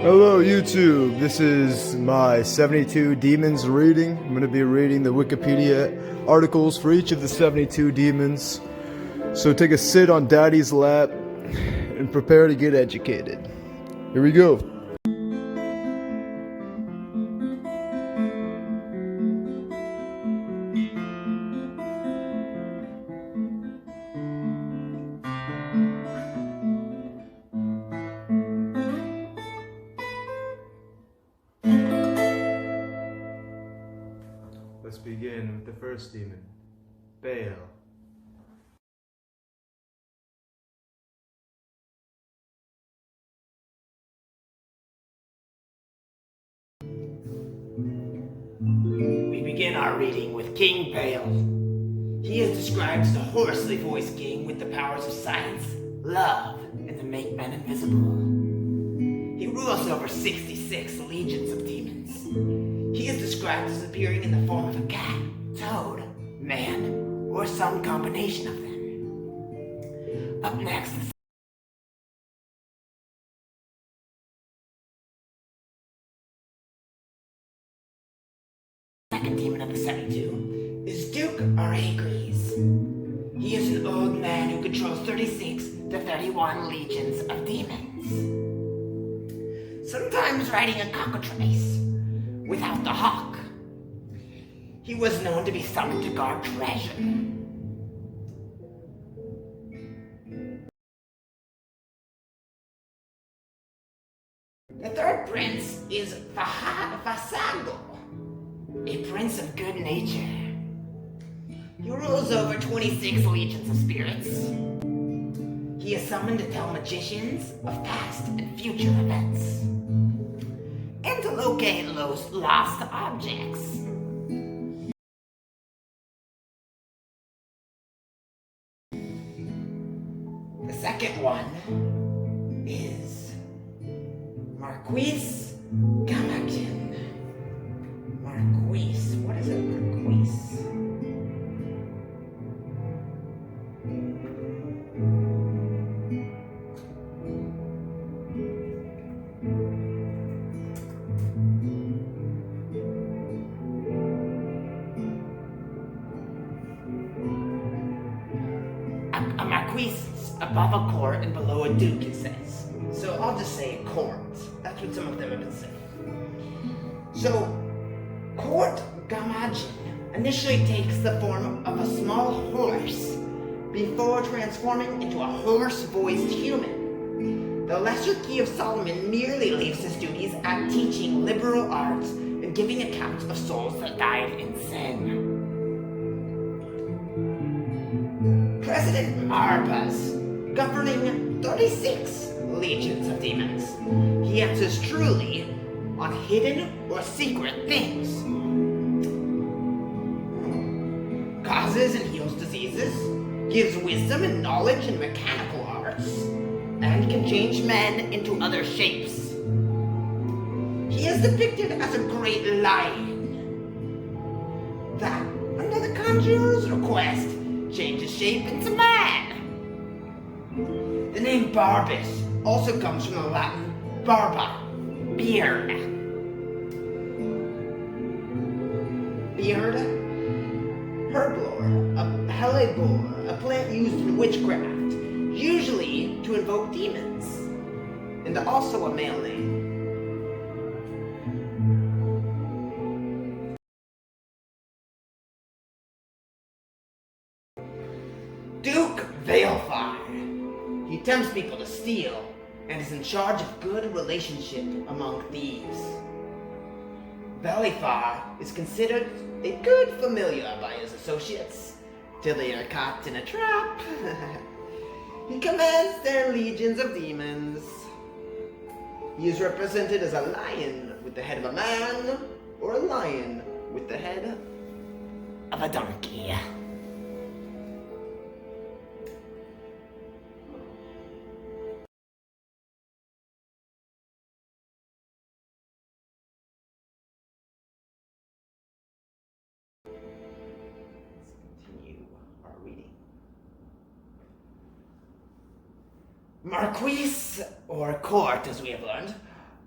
Hello YouTube, this is my 72 demons reading. I'm going to be reading the Wikipedia articles for each of the 72 demons. So take a sit on daddy's lap and prepare to get educated. Here we go. Let's begin with the first demon, bale. We begin our reading with King Bale. He is described as a hoarsely voiced king with the powers of science, love, and to make men invisible. He rules over 66 legions of demons. He is described as appearing in the form of a cat, toad, man, or some combination of them. Up next, the second demon of the 72 is Duke Marquis. He is an old man who controls 36 to 31 legions of demons. Sometimes riding a cockatrice without the hawk. He was known to be summoned to guard treasure. The third prince is fahad, a prince of good nature. He rules over 26 legions of spirits. He is summoned to tell magicians of past and future events, and to locate lost objects. The second one is Marquis Gamakin. Marquis, what is it, Marquis? A marquis is above a court and below a duke, it says. So I'll just say a court. That's what some of them have been saying. So, Court Gamajin initially takes the form of a small horse before transforming into a hoarse-voiced human. The lesser key of Solomon merely leaves his duties at teaching liberal arts and giving accounts of souls that died in sin. President Marquis, governing 36 legions of demons. He answers truly on hidden or secret things. Causes and heals diseases, gives wisdom and knowledge in mechanical arts, and can change men into other shapes. He is depicted as a great lion that, under the conjurer's request, changes shape into man. The name Barbus also comes from the Latin barba, beard. Beard, herblore, a hellebore, a plant used in witchcraft, usually to invoke demons, and also a male name. Duke Veilfin. He tempts people to steal and is in charge of good relationship among thieves. Veilfin is considered a good familiar by his associates till they are caught in a trap. He commands their legions of demons. He is represented as a lion with the head of a man or a lion with the head of a donkey. Marquis, or court as we have learned,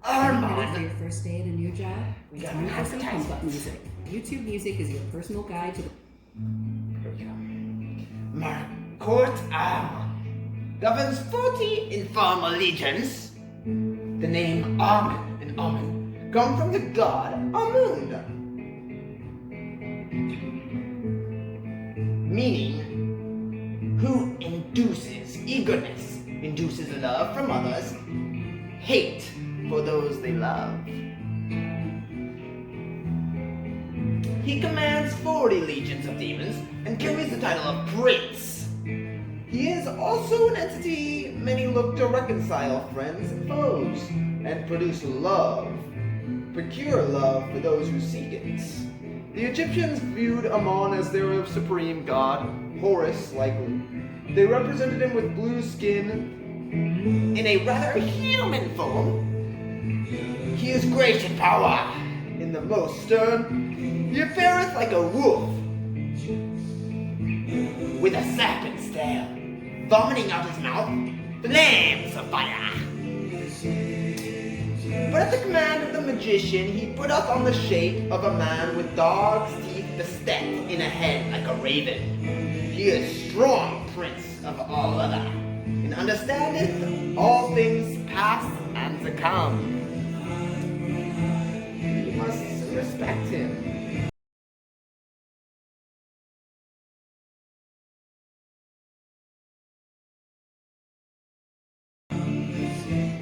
Armand. For your first day at a new job, We got time for some advertisements. pump up music. YouTube Music is your personal guide to the... Here we go. Court Armand governs 40 informal legions. The name Amen and Amen come from the god Amund, meaning who induces eagerness, induces love from others, hate for those they love. He commands 40 legions of demons and carries the title of Prince. He is also an entity many look to reconcile friends and foes and produce love, procure love for those who seek it. The Egyptians viewed Amon as their supreme god, Horus likely. They represented him with blue skin in a rather human form. He is great in power, in the most stern. He appeareth like a wolf with a serpent's tail, vomiting out his mouth flames of fire. But at the command of the magician, he put up on the shape of a man with dog's teeth beset in a head like a raven. He is strong prince of all other, and understandeth all things past and to come. You must respect him.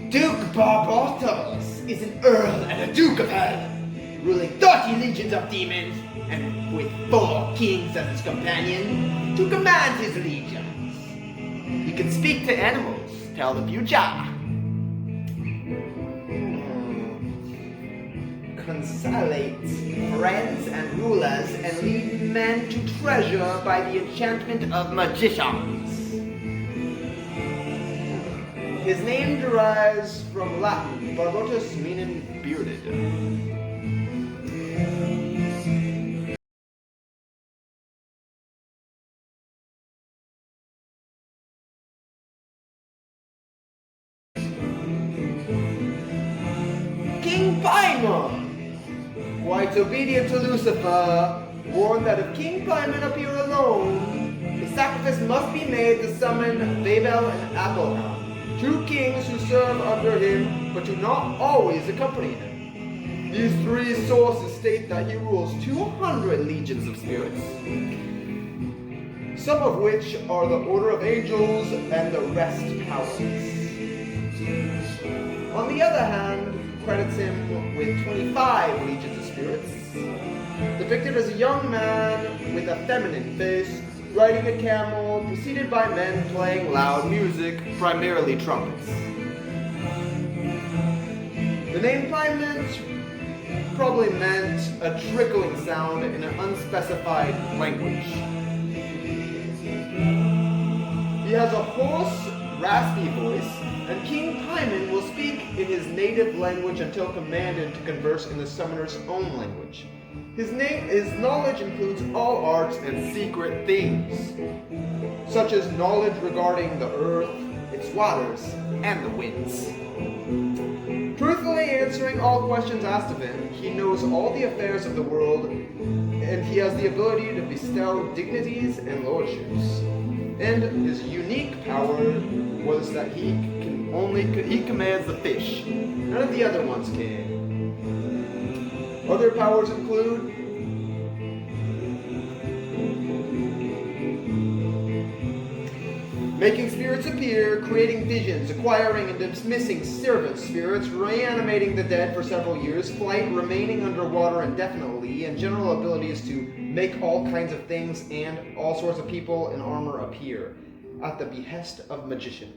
Duke Barbatos is an earl and a duke of hell, ruling 30 legions of demons, and with 4 kings as his companion to command his legions. He can speak to animals, tell the future, consolate friends and rulers, and lead men to treasure by the enchantment of magicians. His name derives from Latin, barbotus meaning bearded. King Paimon, quite obedient to Lucifer, warned that if King Paimon appear alone, the sacrifice must be made to summon Bale and Apost, 2 kings who serve under him, but do not always accompany him. These 3 sources state that he rules 200 legions of spirits, some of which are the order of angels and the rest powers. On the other hand, credits him with 25 legions of spirits, depicted as a young man with a feminine face, riding a camel, preceded by men playing loud music, primarily trumpets. The name Paimon probably meant a trickling sound in an unspecified language. He has a hoarse, raspy voice, and King Paimon will speak in his native language until commanded to converse in the summoner's own language. His knowledge includes all arts and secret things, such as knowledge regarding the earth, its waters, and the winds. Truthfully answering all questions asked of him, he knows all the affairs of the world, and he has the ability to bestow dignities and lordships. And his unique power was that he commands the fish. None of the other ones can. Other powers include making spirits appear, creating visions, acquiring and dismissing servant spirits, reanimating the dead for several years, flight, remaining underwater indefinitely, and general abilities to make all kinds of things and all sorts of people in armor appear at the behest of magician.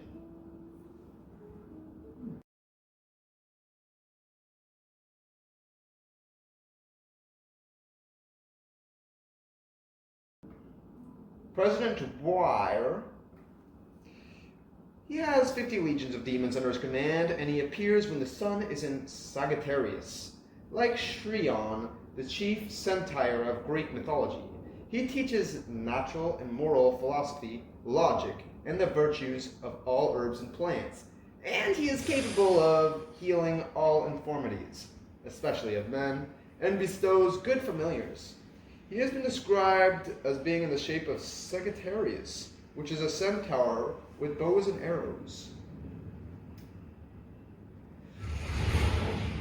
President Dwyer, he has 50 legions of demons under his command, and he appears when the sun is in Sagittarius. Like Shrion, the chief centaur of Greek mythology, he teaches natural and moral philosophy, logic, and the virtues of all herbs and plants, And he is capable of healing all infirmities, especially of men, and bestows good familiars. He has been described as being in the shape of Sagittarius, which is a centaur with bows and arrows.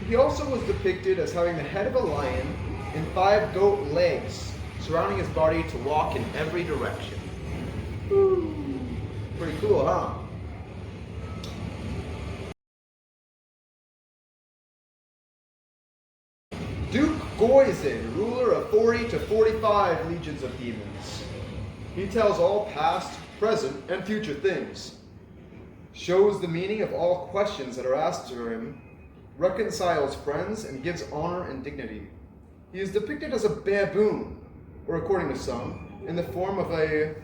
He also was depicted as having the head of a lion and 5 goat legs surrounding his body to walk in every direction. Woo. Pretty cool, huh? Duke Goizin, ruler of 40 to 45 legions of demons. He tells all past, present, and future things, shows the meaning of all questions that are asked to him, reconciles friends, and gives honor and dignity. He is depicted as a baboon, or according to some, in the form of a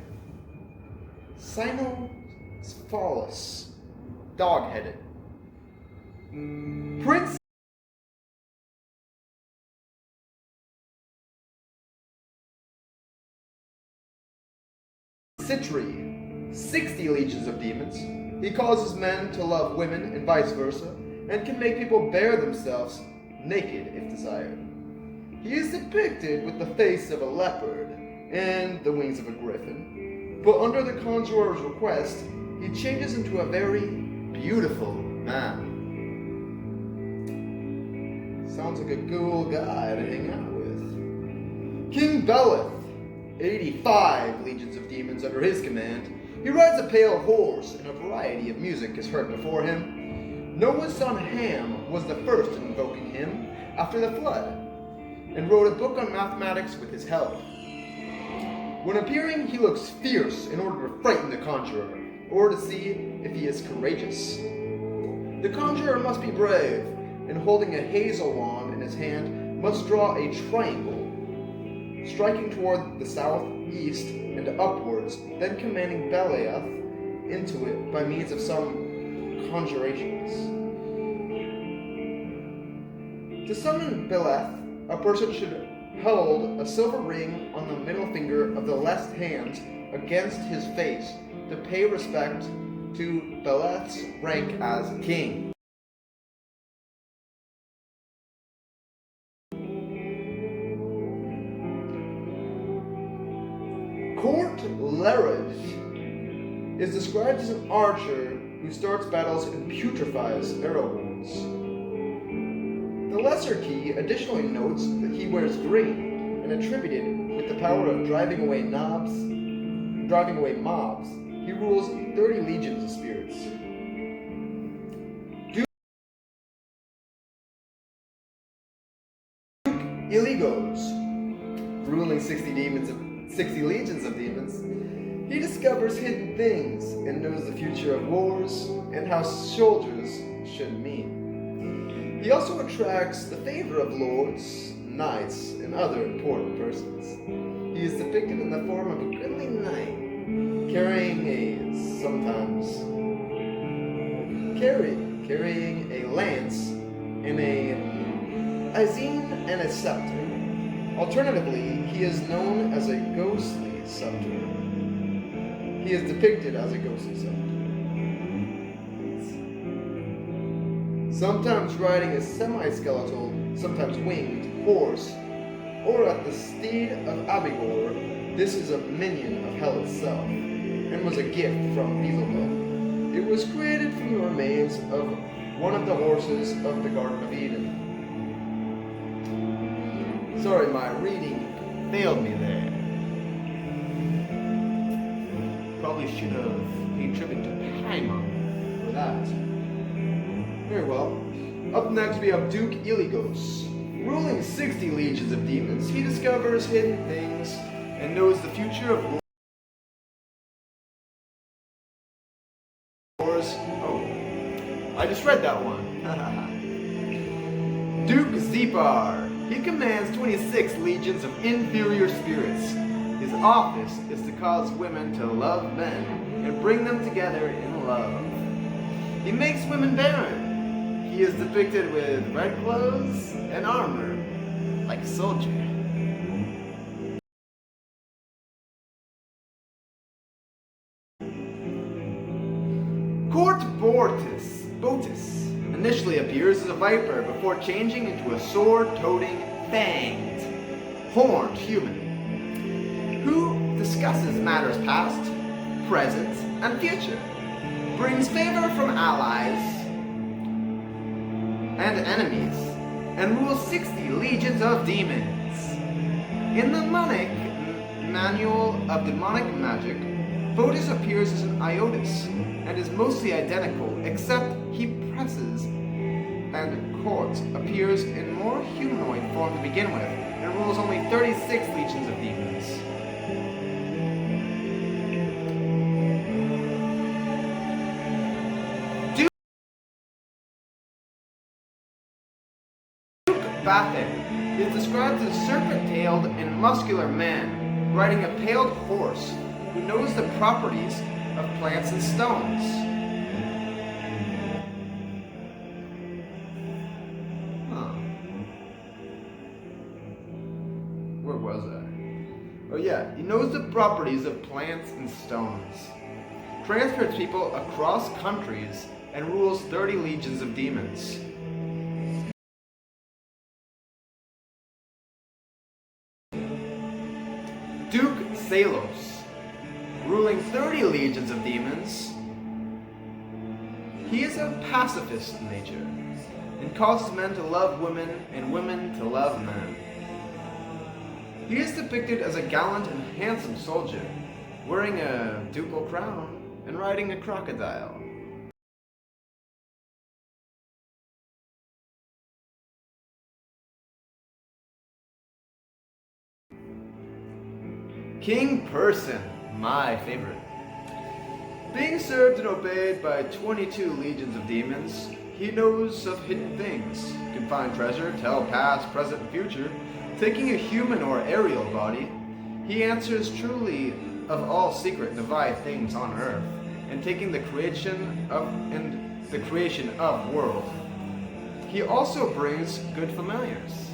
cynocephalus, dog-headed. Prince citrine, 60 legions of demons. He causes men to love women and vice versa, and can make people bare themselves naked if desired. He is depicted with the face of a leopard and the wings of a griffin, but under the conjurer's request, he changes into a very beautiful man. Sounds like a cool guy to hang out with. King Belith, 85 legions of demons under his command. He rides a pale horse, and a variety of music is heard before him. Noah's son Ham was the first in invoking him after the flood, and wrote a book on mathematics with his help. When appearing, he looks fierce in order to frighten the conjurer, or to see if he is courageous. The conjurer must be brave, and holding a hazel wand in his hand, must draw a triangle, striking toward the southeast and upwards, then commanding Belith into it by means of some conjurations. To summon Belith, a person should hold a silver ring on the middle finger of the left hand against his face to pay respect to Belith's rank as king. Court larage is described as an archer who starts battles and putrefies arrow wounds. The lesser key additionally notes that he wears green and attributed with the power of driving away mobs. He rules 30 legions of spirits. Duke Illigos, ruling 60 legions of demons, he discovers hidden things and knows the future of wars and how soldiers should meet. He also attracts the favor of lords, knights, and other important persons. He is depicted in the form of a goodly knight, carrying a lance and a azine and a scepter. Alternatively, he is known as a ghostly scepter. He is depicted as a ghostly scepter. Sometimes riding a semi-skeletal, sometimes winged, horse, or at the steed of Abigor. This is a minion of hell itself, and was a gift from Beelzebub. It was created from the remains of one of the horses of the Garden of Eden. Sorry, my reading failed me there. Probably should have paid tribute to Paimon for that. Very well. Up next we have Duke Illigos. Ruling 60 legions of demons, he discovers hidden things and knows the future of wars. Oh, I just read that one. Duke Zepar. He commands 26 legions of inferior spirits. His office is to cause women to love men and bring them together in love. He makes women barren. He is depicted with red clothes and armor, like a soldier. Court Bortis initially appears as a viper before changing into a sword-toting, fanged, horned human, who discusses matters past, present, and future, brings favor from allies and enemies, and rules 60 legions of demons. In the Monic Manual of Demonic Magic, Bortis appears as an ipost and is mostly identical, except he presses and courts appears in more humanoid form to begin with, and rules only 36 legions of demons. Duke Bathin is described as a serpent-tailed and muscular man riding a paled horse who knows the properties of plants and stones. Where was I? Oh yeah, he knows the properties of plants and stones. Transports people across countries and rules 30 legions of demons. Duke Celos, ruling 30 legions of demons. He is a pacifist in nature, and causes men to love women and women to love men. He is depicted as a gallant and handsome soldier, wearing a ducal crown and riding a crocodile. King Person, my favorite. Being served and obeyed by 22 legions of demons, he knows of hidden things, can find treasure, tell past, present, and future. Taking a human or aerial body, he answers truly of all secret divine things on earth, and taking the creation of world. He also brings good familiars.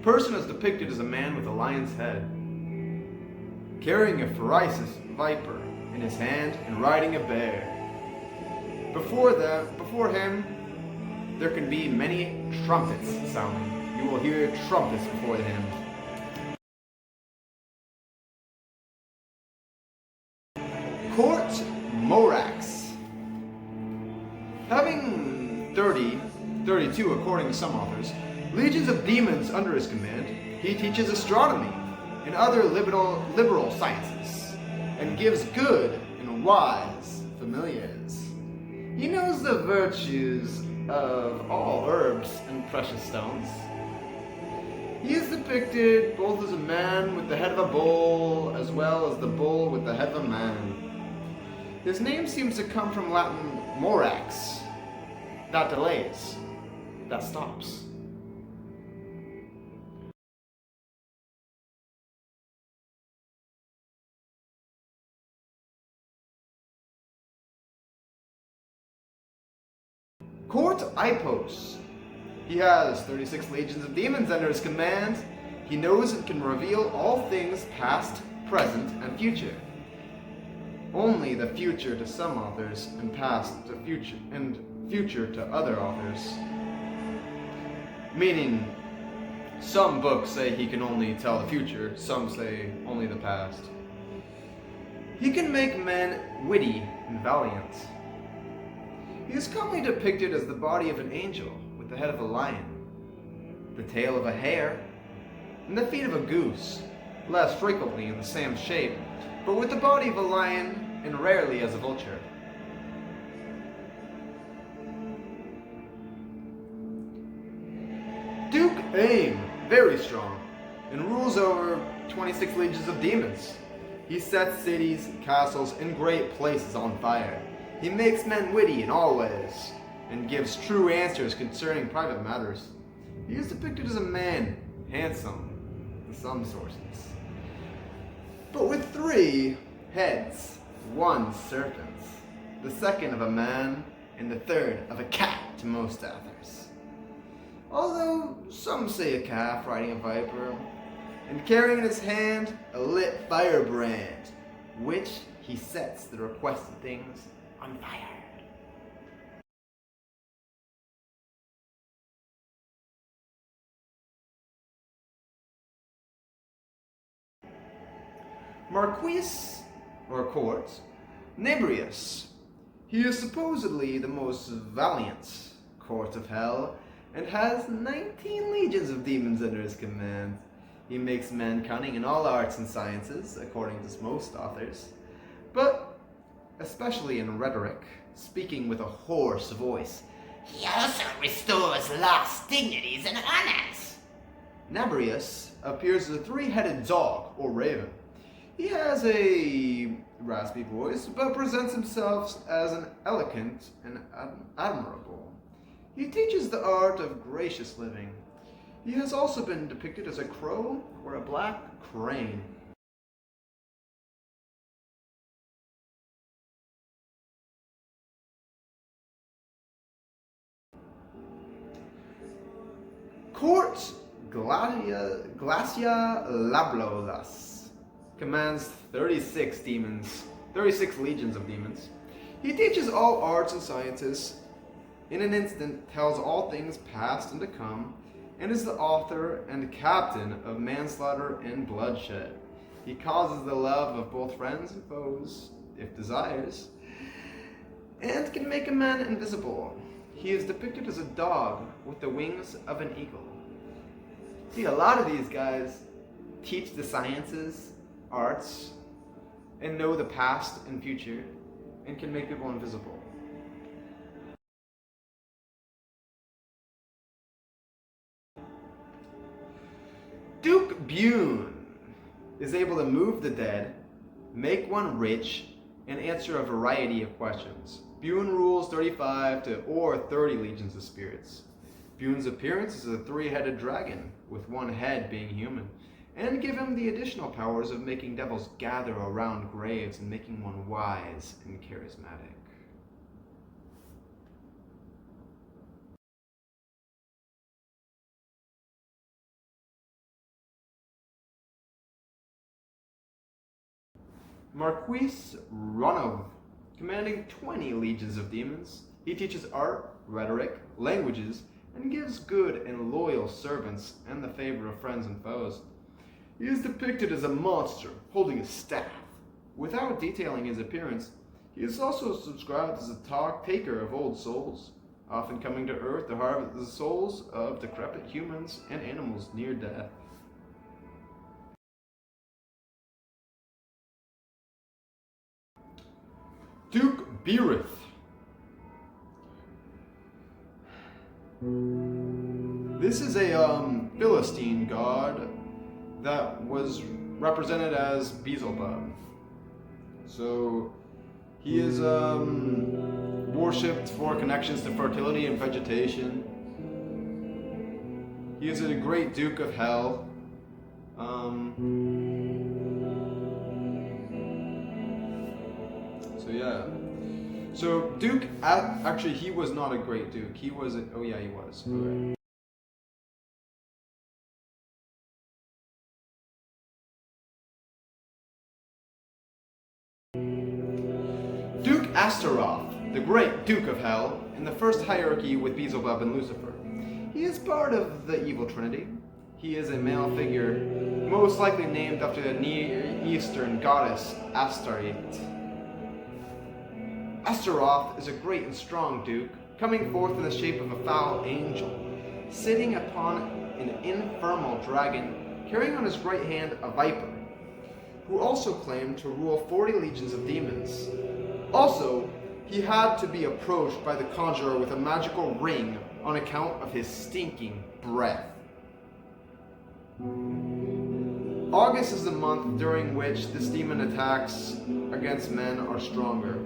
Person is depicted as a man with a lion's head, carrying a ferocious viper in his hand and riding a bear. Before him, there can be many trumpets sounding. You will hear trumpets before him. Court Morax. Having 32 according to some authors, legions of demons under his command, he teaches astronomy and other liberal sciences, and gives good and wise familiars. He knows the virtues of all herbs and precious stones. He is depicted both as a man with the head of a bull, as well as the bull with the head of a man. His name seems to come from Latin morax, that delays, that stops. Court Ipost. He has 36 legions of demons under his command. He knows and can reveal all things past, present, and future. Only the future to some authors, and past to future, and future to other authors. Meaning, some books say he can only tell the future, some say only the past. He can make men witty and valiant. He is commonly depicted as the body of an angel, with the head of a lion, the tail of a hare, and the feet of a goose, less frequently in the same shape, but with the body of a lion and rarely as a vulture. Duke Aim, very strong, and rules over 26 legions of demons. He sets cities, castles, and great places on fire. He makes men witty in all ways, and gives true answers concerning private matters. He is depicted as a man, handsome, in some sources, but with 3 heads, 1 serpent, the second of a man, and the third of a cat to most authors. Although some say a calf riding a viper, and carrying in his hand a lit firebrand, which he sets the requested things on fire. Marquis, or court, Nebrius. He is supposedly the most valiant court of hell, and has 19 legions of demons under his command. He makes men cunning in all arts and sciences, according to most authors, but especially in rhetoric, speaking with a hoarse voice. He also restores lost dignities and honors. Nebrius appears as a three-headed dog, or raven. He has a raspy voice, but presents himself as an elegant and admirable. He teaches the art of gracious living. He has also been depicted as a crow or a black crane. Court Glacia Lablolas commands 36 demons, 36 legions of demons. He teaches all arts and sciences, in an instant tells all things past and to come, and is the author and captain of manslaughter and bloodshed. He causes the love of both friends and foes, if desires, and can make a man invisible. He is depicted as a dog with the wings of an eagle. See, a lot of these guys teach the sciences, arts, and know the past and future, and can make people invisible. Duke Bune is able to move the dead, make one rich, and answer a variety of questions. Bune rules 35 or 30 legions of spirits. Bune's appearance is a three-headed dragon, with one head being human, and give him the additional powers of making devils gather around graves and making one wise and charismatic. Marquis Runoff, commanding 20 legions of demons. He teaches art, rhetoric, languages, and gives good and loyal servants and the favor of friends and foes. He is depicted as a monster holding a staff. Without detailing his appearance, he is also subscribed as a taker of old souls, often coming to earth to harvest the souls of decrepit humans and animals near death. Duke Birith. This is a Philistine god that was represented as Beelzebub. So he is worshipped for connections to fertility and vegetation. He is a great duke of hell. So yeah. So Duke, actually he was not a great duke. He was, oh yeah he was. Okay. Duke Asteroth, the great Duke of Hell, in the first hierarchy with Beelzebub and Lucifer. He is part of the evil trinity. He is a male figure, most likely named after the Near Eastern goddess Asteroth. Asteroth is a great and strong duke, coming forth in the shape of a foul angel, sitting upon an infernal dragon, carrying on his right hand a viper, who also claimed to rule 40 legions of demons. Also, he had to be approached by the conjurer with a magical ring on account of his stinking breath. August is the month during which this demon attacks against men are stronger.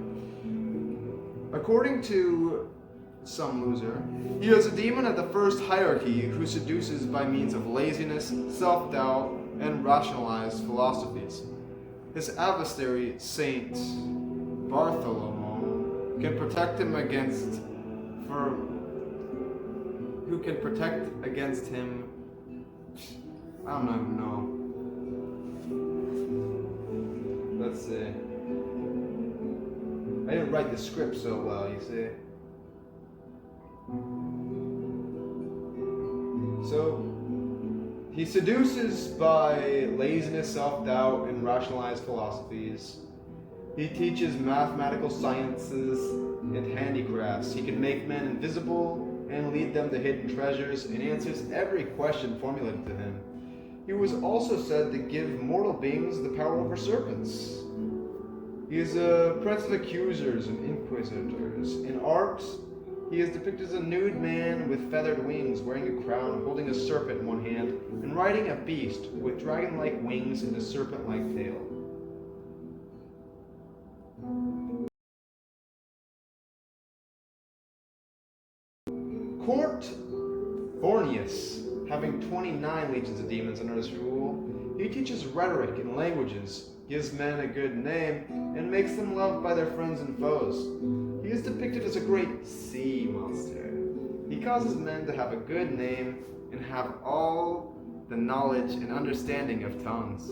According to some loser, he is a demon of the first hierarchy who seduces by means of laziness, self-doubt, and rationalized philosophies. His adversary, Saint Bartholomew, can protect him against him. I don't even know. Let's see. I didn't write the script so well, you see. So He seduces by laziness, self-doubt, and rationalized philosophies. He teaches mathematical sciences and handicrafts. He can make men invisible and lead them to hidden treasures, and answers every question formulated to him. He was also said to give mortal beings the power over serpents. He is a prince of accusers and inquisitors. In art, he is depicted as a nude man with feathered wings, wearing a crown, holding a serpent in one hand, and riding a beast with dragon-like wings and a serpent-like tail. Court Thornius, having 29 legions of demons under his rule, he teaches rhetoric and languages, gives men a good name, and makes them loved by their friends and foes. He is depicted as a great sea monster. He causes men to have a good name and have all the knowledge and understanding of tongues.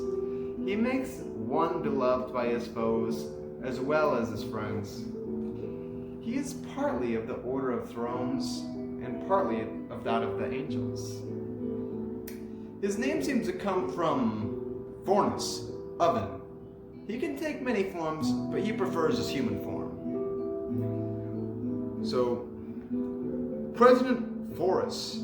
He makes one beloved by his foes as well as his friends. He is partly of the order of thrones and partly of that of the angels. His name seems to come from thornius, oven. He can take many forms, but he prefers his human form. So, President Forus,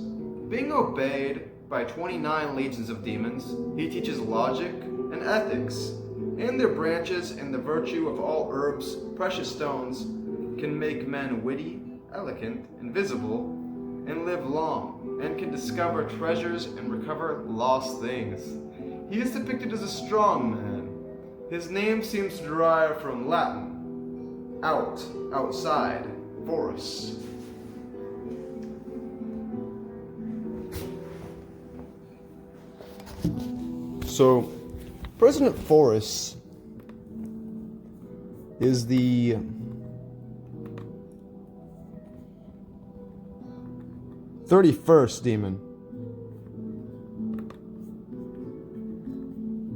being obeyed by 29 legions of demons, he teaches logic and ethics, and their branches and the virtue of all herbs, precious stones, can make men witty, elegant, invisible, and live long, and can discover treasures and recover lost things. He is depicted as a strong man. His name seems to derive from Latin, out, outside, forus. So, President Forus is the '31st demon.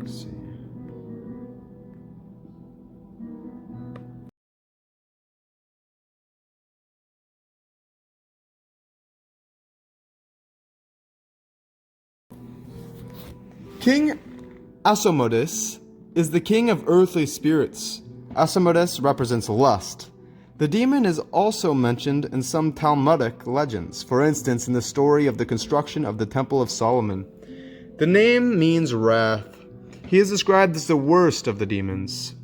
Let's see. King Asmodeus is the king of earthly spirits. Asmodeus represents lust. The demon is also mentioned in some Talmudic legends, for instance in the story of the construction of the Temple of Solomon. The name means wrath. He is described as the worst of the demons.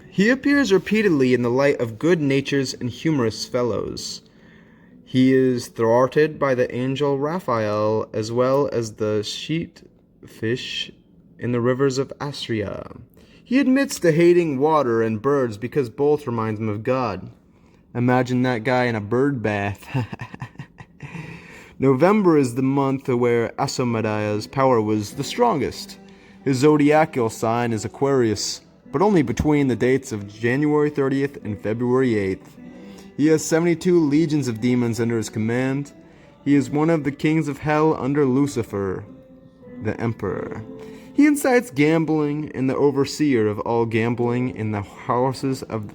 He appears repeatedly in the light of good natures and humorous fellows. He is thwarted by the angel Raphael, as well as the sheet fish in the rivers of Astria. He admits to hating water and birds because both remind him of God. Imagine that guy in a bird bath. November is the month where Asmodeus' power was the strongest. His zodiacal sign is Aquarius, but only between the dates of January 30th and February 8th. He has 72 legions of demons under his command. He is one of the kings of hell under Lucifer, the emperor. He incites gambling and the overseer of all gambling in the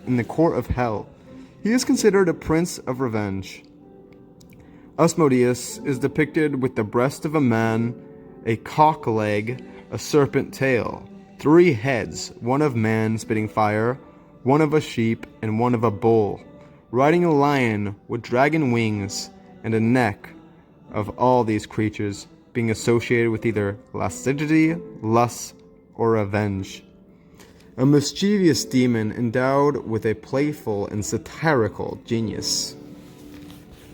in the court of hell. He is considered a prince of revenge. Asmodeus is depicted with the breast of a man, a cock leg, a serpent tail, 3 heads, one of man spitting fire, one of a sheep, and one of a bull, riding a lion with dragon wings, and a neck of all these creatures being associated with either lascivity, lust, or revenge. A mischievous demon endowed with a playful and satirical genius.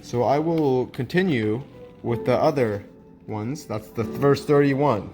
So I will continue with the other ones. That's the verse 31.